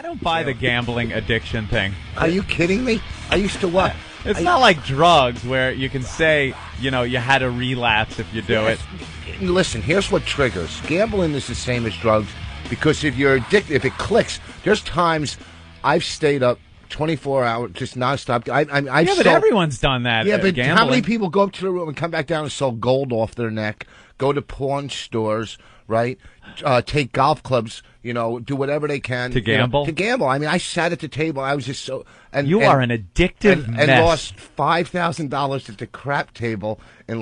don't buy the gambling addiction thing. Are you kidding me? I used to what? It's not like drugs where you can say, you had a relapse if you do it. Listen, here's what triggers. Gambling is the same as drugs because if you're addicted, if it clicks, there's times I've stayed up 24 hours, just nonstop. But everyone's done that. Yeah, but gambling. how many people go up to the room and come back down and sell gold off their neck, go to pawn stores, right? Take golf clubs, do whatever they can. To gamble? To gamble. I mean, I sat at the table. I was just so... You are an addictive mess. And lost $5,000 at the crap table in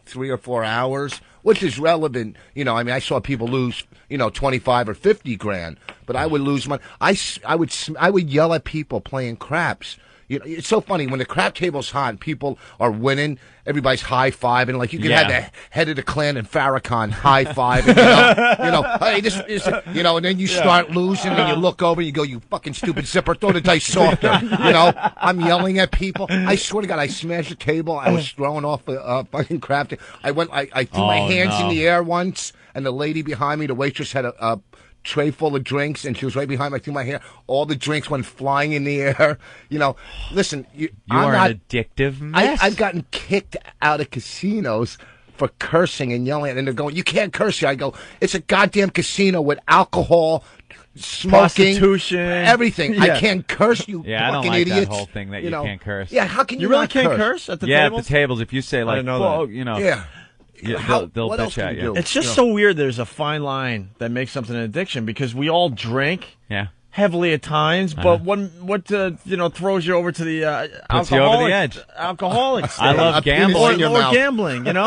3 or 4 hours, which is relevant. I saw people lose, 25 or 50 grand, but I would lose money. I would yell at people playing craps. It's so funny when the crap table's hot and people are winning. Everybody's high fiving, like you could have the head of the clan and Farrakhan high fiving. Hey, this is, and then you start losing and you look over and you go, "You fucking stupid zipper, throw the dice softer." I'm yelling at people. I swear to God, I smashed the table. I was throwing off a fucking crap table. I threw my hands in the air once, and the lady behind me, the waitress, had a tray full of drinks, and she was right behind me. I threw my hair. All the drinks went flying in the air. Listen, you are an addictive mess. I've gotten kicked out of casinos for cursing and yelling, and they're going, "You can't curse here." I go, "It's a goddamn casino with alcohol, smoking, prostitution, everything. Yeah. I can't curse, you I don't fucking like idiots." that whole thing that you can't curse. Yeah, how can you really not can't curse at the tables? At the tables. If you say I didn't know that. Yeah. They'll what else bitch at can you. do? It's just so weird. There's a fine line that makes something an addiction because we all drink. Yeah. Heavily at times, but what throws you over to the Puts you over the edge. Alcoholic stage. I love gambling. Or gambling, And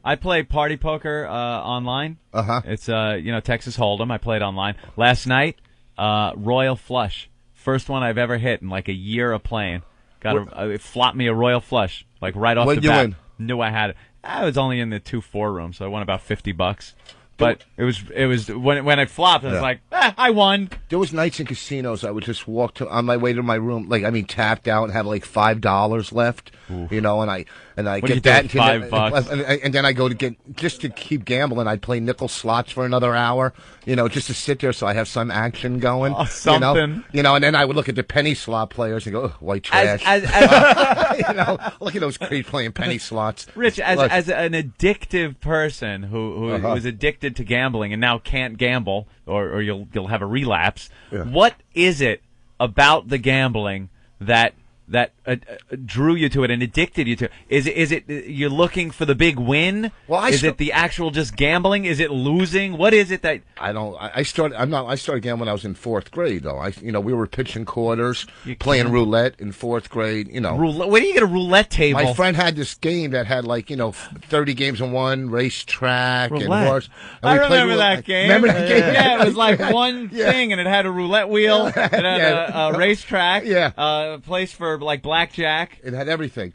I play party poker online. It's Texas Hold'em. I played online last night. Royal Flush, first one I've ever hit in like a year of playing. It flopped me a Royal Flush like right off the bat. What'd you win? Knew I had it. I was only in the 2-4 room, so I won about $50. But it was when it flopped, I was like, I won. There was nights in casinos I would just walk on my way to my room, tapped out and have like $5 left, and I What get do you that do with $5? and then I go to just to keep gambling. I'd play nickel slots for another hour, just to sit there so I have some action going. Oh, something. And then I would look at the penny slot players and go, white trash. Look at those creeps playing penny slots. Rich, as an addictive person who was addicted to gambling and now can't gamble, or you'll have a relapse. Yeah. What is it about the gambling that drew you to it and addicted you to it? Is it you're looking for the big win? Well, is it the actual just gambling? Is it losing? What is it that I started gambling when I was in 4th grade though. We were pitching quarters, playing roulette in 4th grade, Roulette? Where do you get a roulette table? My friend had this game that had 30 games in one, racetrack and Roulette. horse. And I we played remember that game. Remember that game? Yeah, it was like one thing, and it had a roulette wheel, it had a racetrack, a place for like blackjack. It had everything.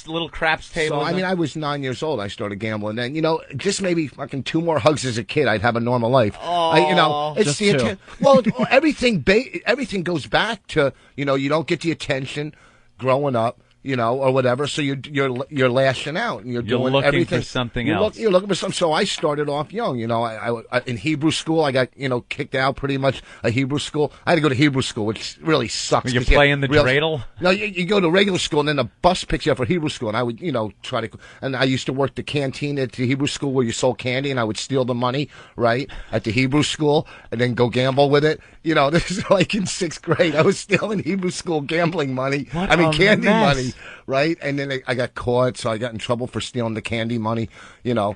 Little craps table. So, I was 9 years old. I started gambling. Then, just maybe fucking 2 more hugs as a kid, I'd have a normal life. It's just the 2. intent. Well, everything goes back to, you don't get the attention growing up. Or whatever. So you're lashing out and you're doing looking everything. for something else. You're looking for something. So I started off young. I in Hebrew school, I got kicked out pretty much of Hebrew school. I had to go to Hebrew school, which really sucks. You're playing the dreidel? No, you go to regular school and then the bus picks you up for Hebrew school. And I would try to. And I used to work the canteen at the Hebrew school where you sold candy, and I would steal the money right at the Hebrew school and then go gamble with it. This is like in 6th grade. I was stealing Hebrew school gambling money. Candy money. Right, and then I got caught, so I got in trouble for stealing the candy money. So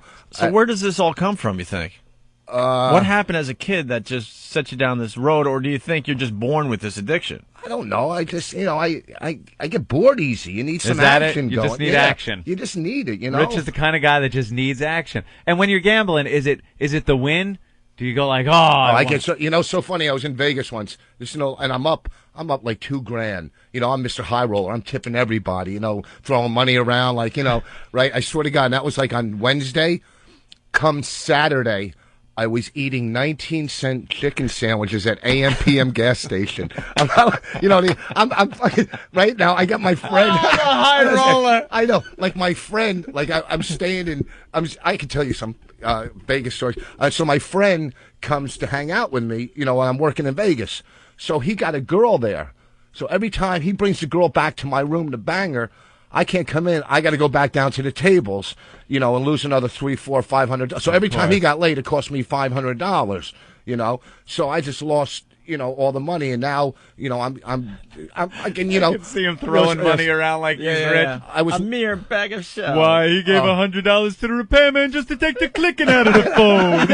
where does this all come from? You think? What happened as a kid that just set you down this road, or do you think you're just born with this addiction? I don't know. I just, I get bored easy. You need some action going. You just need action. You just need it. Rich is the kind of guy that just needs action. And when you're gambling, is it the win? Do you go like, I get so funny. I was in Vegas once, and I'm up like $2,000. I'm Mr. High Roller. I'm tipping everybody, throwing money around, right? I swear to God, and that was like on Wednesday. Come Saturday, I was eating 19-cent chicken sandwiches at AM PM gas station. I'm fucking right now. I got my friend. Oh, the high roller. I know, like my friend. Like I'm staying in. I can tell you some Vegas stories. So my friend comes to hang out with me. When I'm working in Vegas. So he got a girl there. So every time he brings the girl back to my room to bang her, I can't come in. I got to go back down to the tables, and lose another $300, $400, $500. So every time he got laid, it cost me $500. So I just lost, all the money, and now, I'm I can see him throwing money around like he's rich. I was a mere bag of shit. Why he gave $100 to the repairman just to take the clicking out of the phone.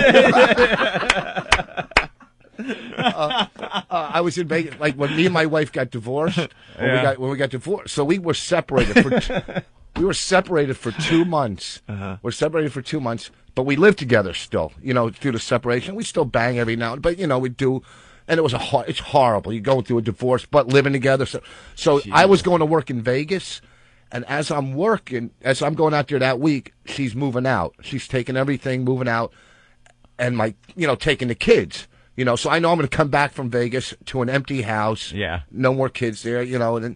I was in Vegas, like when me and my wife got divorced. When we got divorced, so we were separated for 2 months. We're separated for 2 months, but we live together still. Through the separation, we still bang every now and then, but we do. And it's horrible. You go through a divorce, but living together. So I was going to work in Vegas, and as I'm going out there that week, she's moving out. She's taking everything, moving out, and taking the kids. So I know I'm going to come back from Vegas to an empty house. Yeah. No more kids there, and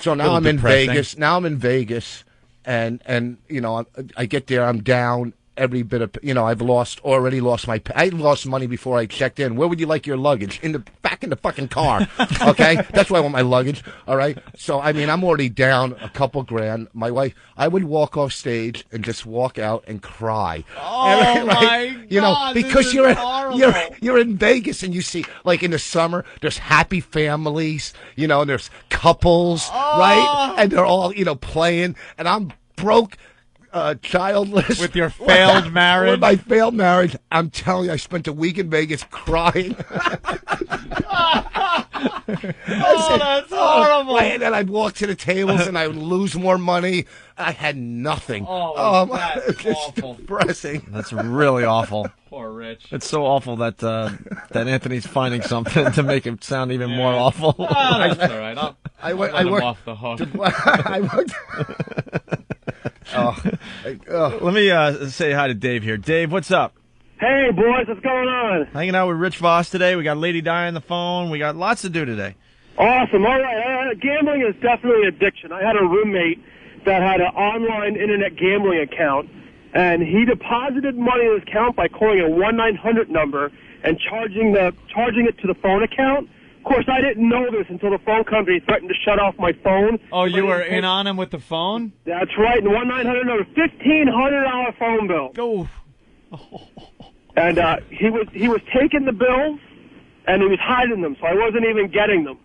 so now I'm in Vegas. Now I'm in Vegas, and I get there, I'm down every bit of, I've already lost I lost money before I checked in. Where would you like your luggage? Back in the fucking car. Okay? That's where I want my luggage. All right? So, I'm already down a couple grand. My wife, I would walk off stage and just walk out and cry. Oh, my God. Because you're in Vegas and you see, like in the summer, there's happy families, and there's couples, right? And they're all, playing, and I'm broke. Childless. With your failed marriage? With my failed marriage. I'm telling you, I spent a week in Vegas crying. That's horrible. And then I'd walk to the tables and I would lose more money. I had nothing. That's it's awful. Depressing. That's really awful. Poor Rich. It's so awful that that Anthony's finding something to make it sound even more awful. That's all right. I worked off the hook. I worked. Let me say hi to Dave here. Dave, what's up? Hey, boys, what's going on? Hanging out with Rich Voss today. We got Lady Di on the phone. We got lots to do today. Awesome. All right. Gambling is definitely addiction. I had a roommate that had an online internet gambling account, and he deposited money in his account by calling a 1-900 number and charging it to the phone account. Of course, I didn't know this until the phone company threatened to shut off my phone. Oh, you were in on him with the phone? That's right. The 1-900 number, $1,500 phone bill. Oh. And he was taking the bills, and he was hiding them, so I wasn't even getting them.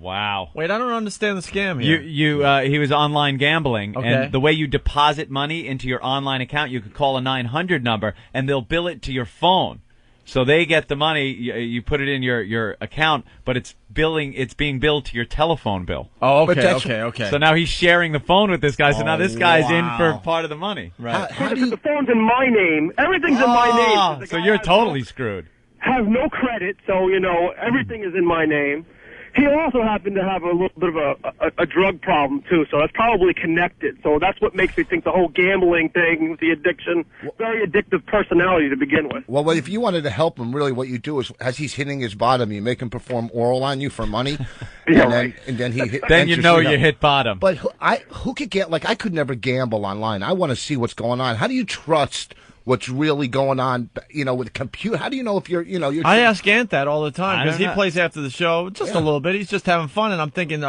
Wow. Wait, I don't understand the scam here. He was online gambling, okay. And the way you deposit money into your online account, you could call a 900 number, and they'll bill it to your phone. So they get the money, you put it in your account, but it's being billed to your telephone bill. Oh, okay. So now he's sharing the phone with this guy, so now this guy's in for part of the money. Right. The phone's in my name. Everything's in my name. So you're totally screwed. Have no credit, so, everything is in my name. He also happened to have a little bit of a drug problem, too, so that's probably connected. So that's what makes me think the whole gambling thing, the addiction, very addictive personality to begin with. Well, if you wanted to help him, really what you do is, as he's hitting his bottom, you make him perform oral on you for money. Right. And then he then you know you hit bottom. But who could get, I could never gamble online. I want to see what's going on. How do you trust what's really going on, with the computer? How do you know if you're. I ask Ant that all the time because he plays after the show just a little bit. He's just having fun, and I'm thinking,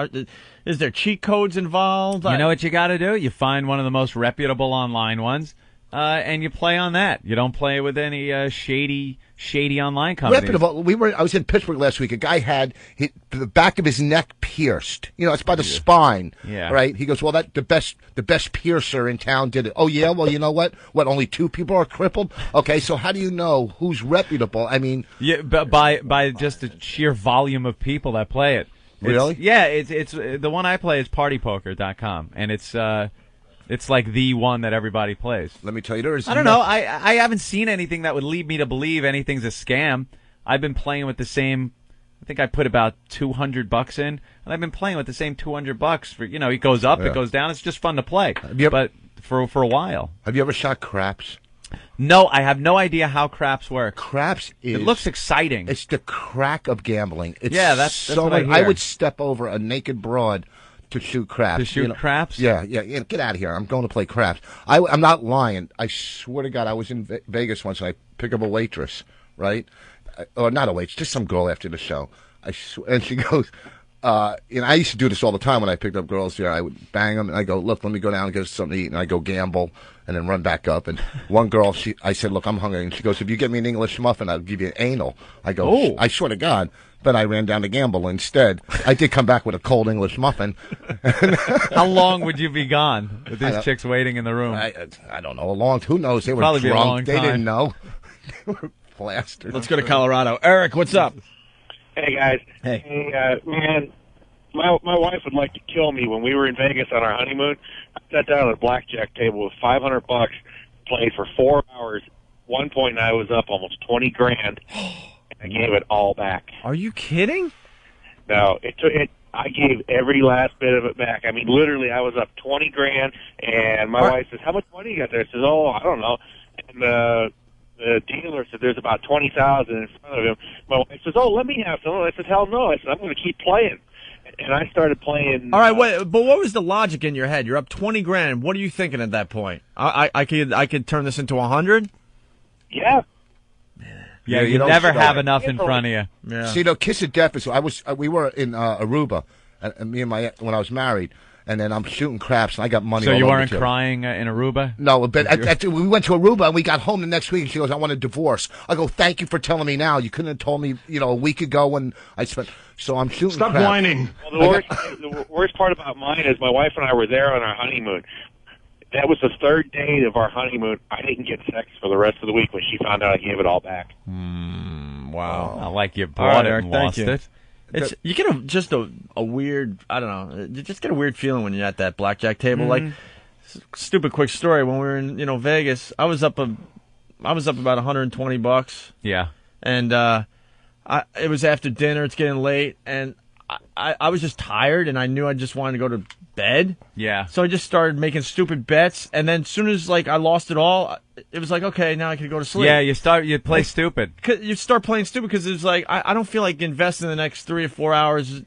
is there cheat codes involved? You know what you got to do? You find one of the most reputable online ones, and you play on that. You don't play with any shady online companies. Reputable. I was in Pittsburgh last week. A guy had the back of his neck pierced. It's by the spine. Yeah. Right. He goes, well, the best piercer in town did it. Oh yeah. Well, you know what? Only 2 people are crippled. Okay. So how do you know who's reputable? I mean, yeah, but by just the sheer volume of people that play it. Really? It's the one I play is partypoker.com, and it's like the one that everybody plays. Let me tell you, I don't know. I haven't seen anything that would lead me to believe anything's a scam. I've been playing with the same. I think I put about $200 in, and I've been playing with the same $200 for. It goes up, it goes down. It's just fun to play. But for a while. Have you ever shot craps? No, I have no idea how craps work. Craps it looks exciting. It's the crack of gambling. That's so what I hear. I would step over a naked broad to shoot craps. To shoot craps? Yeah. Get out of here. I'm going to play craps. I'm not lying. I swear to God, I was in Vegas once and I picked up a waitress, right? Or not a waitress, just some girl after the show. And she goes, I used to do this all the time when I picked up girls here. I would bang them, and I go, look, let me go down and get something to eat, and I go gamble, and then run back up. And one girl, I said, look, I'm hungry, and she goes, if you get me an English muffin, I'll give you an anal. I go, oh. I swear to God. But I ran down to gamble instead. I did come back with a cold English muffin. How long would you be gone with these chicks waiting in the room? I don't know. Who knows? They were Probably drunk. Be a long time. They didn't know. They were plastered. Let's go to Colorado. Eric, what's up? Hey, guys. Hey. Man, my wife would like to kill me. When we were in Vegas on our honeymoon, I sat down at a blackjack table with $500, played for 4 hours. One point, I was up almost $20,000. I gave it all back. Are you kidding? No, I gave every last bit of it back. I mean, literally, I was up $20,000, and my wife says, "How much money you got there?" I says, "Oh, I don't know." And the dealer said, "There's about $20,000 in front of him." My wife says, "Oh, let me have some." I said, "Hell no!" I said, "I'm going to keep playing." And I started playing. All right, wait, but what was the logic in your head? You're up $20,000. What are you thinking at that point? I could turn this into 100. Yeah. Yeah, you never have enough in front of you. Yeah. See, kiss of death is. We were in Aruba, and me and when I was married, and then I'm shooting craps, and I got money. So all you over weren't crying in Aruba? No, but we went to Aruba, and we got home the next week, and she goes, "I want a divorce." I go, "Thank you for telling me now. You couldn't have told me, a week ago when I spent." So I'm shooting. Stop craps. whining. Well, the worst part about mine is my wife and I were there on our honeymoon. That was the third day of our honeymoon. I didn't get sex for the rest of the week when she found out I gave it all back. Wow. Not like you bought it and lost it. You get a weird, I don't know, you just get a weird feeling when you're at that blackjack table. Mm-hmm. Like, stupid quick story, when we were in, Vegas, I was up about $120. Yeah. And it was after dinner, it's getting late, and I was just tired, and I knew I just wanted to go to bed. Yeah. So I just started making stupid bets, and then as soon as I lost it all, it was like, okay, now I can go to sleep. Yeah, you play stupid. You start playing stupid because it's like I don't feel like investing the next 3 or 4 hours,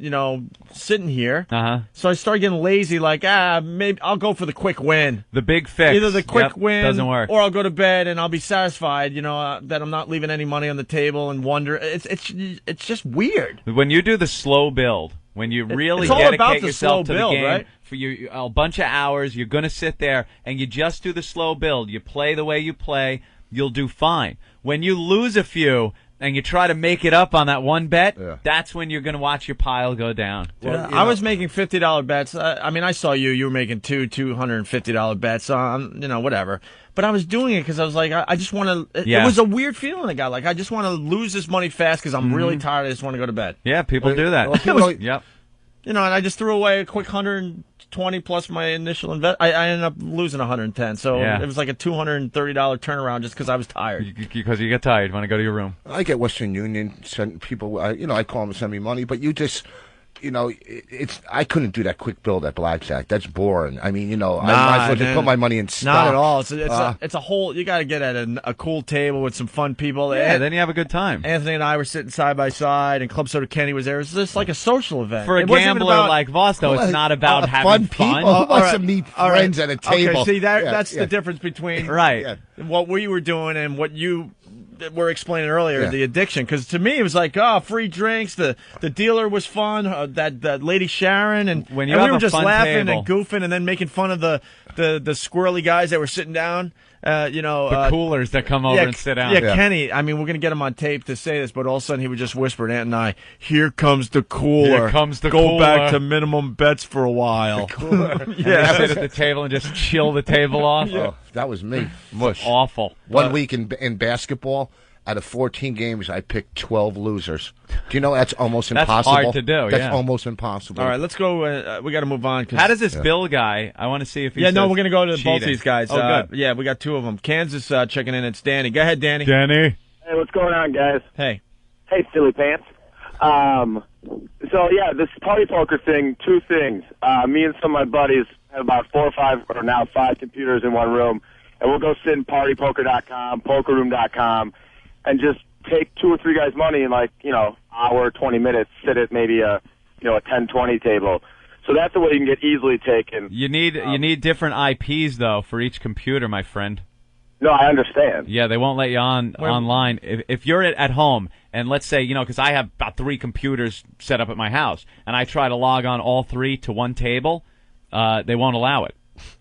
sitting here. So I started getting lazy. Like maybe I'll go for the quick win. The big fix. Either the quick win doesn't work, or I'll go to bed and I'll be satisfied. That I'm not leaving any money on the table and wonder. It's just weird. When you do the slow build. When you really dedicate yourself to the game, right? For a bunch of hours, you're going to sit there and you just do the slow build. You play the way you play, you'll do fine. When you lose a few and you try to make it up on that one bet, that's when you're going to watch your pile go down. Well, I was making $50 bets. I saw you were making $250 bets on, whatever. But I was doing it because I was like, I just want to. It was a weird feeling I got. Like, I just want to lose this money fast because I'm really tired. I just want to go to bed. Yeah, people do that. Yep. And I just threw away a quick 120 plus my initial invest. I ended up losing 110. So it was like a $230 turnaround just because I was tired. Because you get tired, you want to go to your room. I get Western Union send people. I call them to send me money, but you just. I couldn't do that quick build at blackjack. That's boring. I mean, I might as well just put my money in stock. Not at all. It's a whole. You got to get at a cool table with some fun people. Yeah, then you have a good time. Anthony and I were sitting side by side, and Club Soda Kenny was there. It was just like a social event for a gambler like Voss. Though it's not about having fun. Who wants to meet friends at a table? Okay, see that's the difference between what we were doing and what you were explaining earlier, the addiction. Because to me, it was like, free drinks. The dealer was fun. That lady Sharon, and we were just laughing and goofing, and then making fun of the squirrely guys that were sitting down. The coolers that come over and sit down. Yeah, Kenny. I mean, we're gonna get him on tape to say this, but all of a sudden he would just whisper to Ant and I, "Here comes the cooler. Here comes the Go cooler. back to minimum bets for a while." The cooler. Yeah, sit at the table and just chill the table off. Oh, that was me. Mush. Awful. One week in basketball. Out of 14 games, I picked 12 losers. Do you know that's almost impossible? That's hard to do. That's almost impossible. All right, let's go. We got to move on. How does this Bill guy? I want to see if he. We're going to go to cheating. Both these guys. Oh, good. Yeah, we got two of them. Kansas checking in. It's Danny. Go ahead, Danny. Danny. Hey, what's going on, guys? Hey. Hey, silly pants. This party poker thing. Two things. Me and some of my buddies have about 4 or 5, or now 5 computers in one room, and we'll go sit in partypoker.com, pokerroom.com, and just take 2 or 3 guys' money in hour, 20 minutes, sit at maybe a 10-20 table. So that's the way you can get easily taken. You need different IPs though for each computer, my friend. No, I understand. Yeah, they won't let you online. If you're at home, and let's say, because I have about 3 computers set up at my house, and I try to log on all 3 to one table, they won't allow it.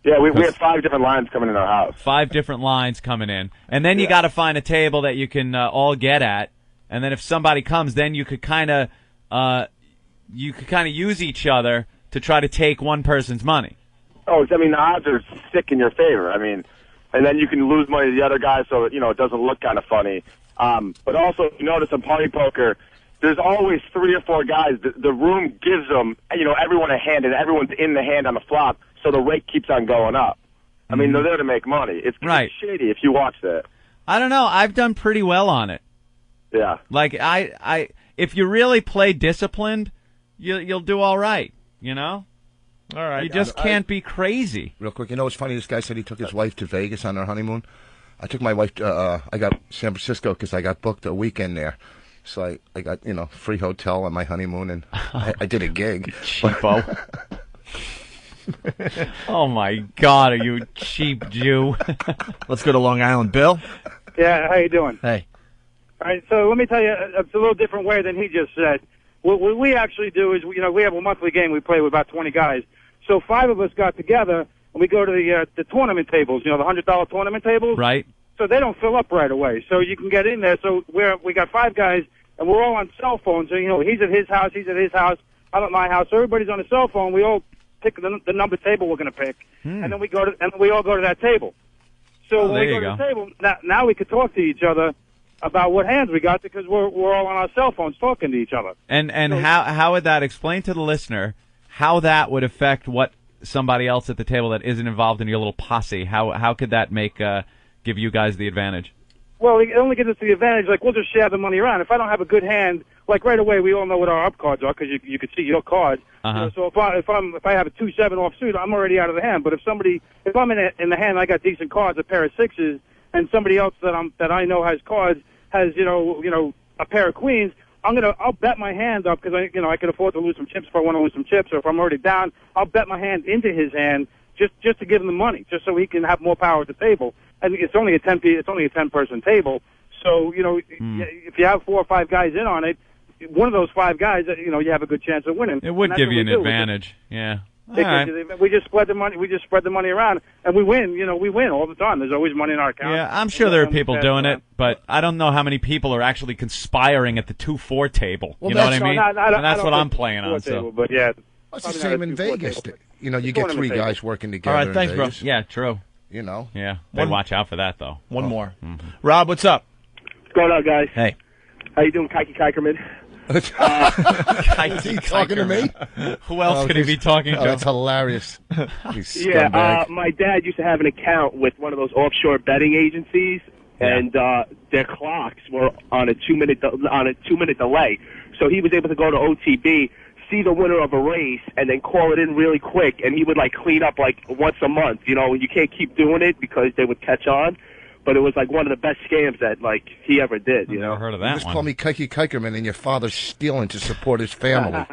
Yeah, we have 5 different lines coming in our house. 5 different lines coming in. And then you got to find a table that you can all get at. And then if somebody comes, then you could kind of use each other to try to take one person's money. Oh, I mean, the odds are sick in your favor. I mean, and then you can lose money to the other guy, so it doesn't look kind of funny. But also, if you notice in party poker, there's always 3 or 4 guys. The room gives them, everyone a hand, and everyone's in the hand on the flop, so the rate keeps on going up. I mean, they're there to make money. It's shady if you watch that. I don't know. I've done pretty well on it. Yeah. Like if you really play disciplined, you'll do all right. All right. You just can't be crazy. Real quick, what's funny? This guy said he took his wife to Vegas on their honeymoon. I took my wife to, I got San Francisco because I got booked a weekend there. So I got, free hotel on my honeymoon, and I did a gig. Cheapo. Oh, my God, are you a cheap Jew? Let's go to Long Island. Bill? Yeah, how you doing? Hey. All right, so let me tell you, it's a little different way than he just said. What we actually do is, we have a monthly game we play with about 20 guys. So 5 of us got together, and we go to the tournament tables, the $100 tournament tables. Right. So they don't fill up right away. So you can get in there. So we got 5 guys, and we're all on cell phones. So, he's at his house, I'm at my house. So everybody's on a cell phone. We all pick the number table we're going to pick, and then we all go to that table. So when we go to the table, now we could talk to each other about what hands we got because we're all on our cell phones talking to each other. And how would that explain to the listener how that would affect what somebody else at the table that isn't involved in your little posse? How could that give you guys the advantage? Well, it only gives us the advantage. Like, we'll just share the money around. If I don't have a good hand, like right away, we all know what our up cards are because you can see your cards. Uh-huh. So if I have a 2-7 offsuit, I'm already out of the hand. But if I'm in the hand, I got decent cards, a pair of 6s, and somebody else that I know has cards has a pair of queens, I'll bet my hand up because I can afford to lose some chips if I want to lose some chips, or if I'm already down, I'll bet my hand into his hand just to give him the money, just so he can have more power at the table. And it's only a 10-person table, so if you have 4 or 5 guys in on it, one of those 5 guys, you have a good chance of winning. It would give you an advantage, yeah. We just spread the money. We just spread the money around, and we win. We win all the time. There's always money in our account. Yeah, I'm sure there are people doing it, but I don't know how many people are actually conspiring at the 2-4 table. Well, you know what I mean? And that's what I'm playing on. Table, but yeah, it's the same in Vegas. You get 3 guys working together. All right, thanks, bro. Yeah, true. Yeah, they watch out for that though. One more. Mm-hmm. Rob, what's up? What's going on, guys? Hey, how you doing, Kiki Kikerman? Is he talking to me? Who else could he be talking to? That's hilarious. My dad used to have an account with one of those offshore betting agencies, and their clocks were on a 2-minute delay. So he was able to go to OTB, see the winner of a race, and then call it in really quick. And he would clean up once a month. You can't keep doing it because they would catch on. But it was one of the best scams that he ever did. Never heard of that. You just call me Kiki Kikerman, and your father's stealing to support his family.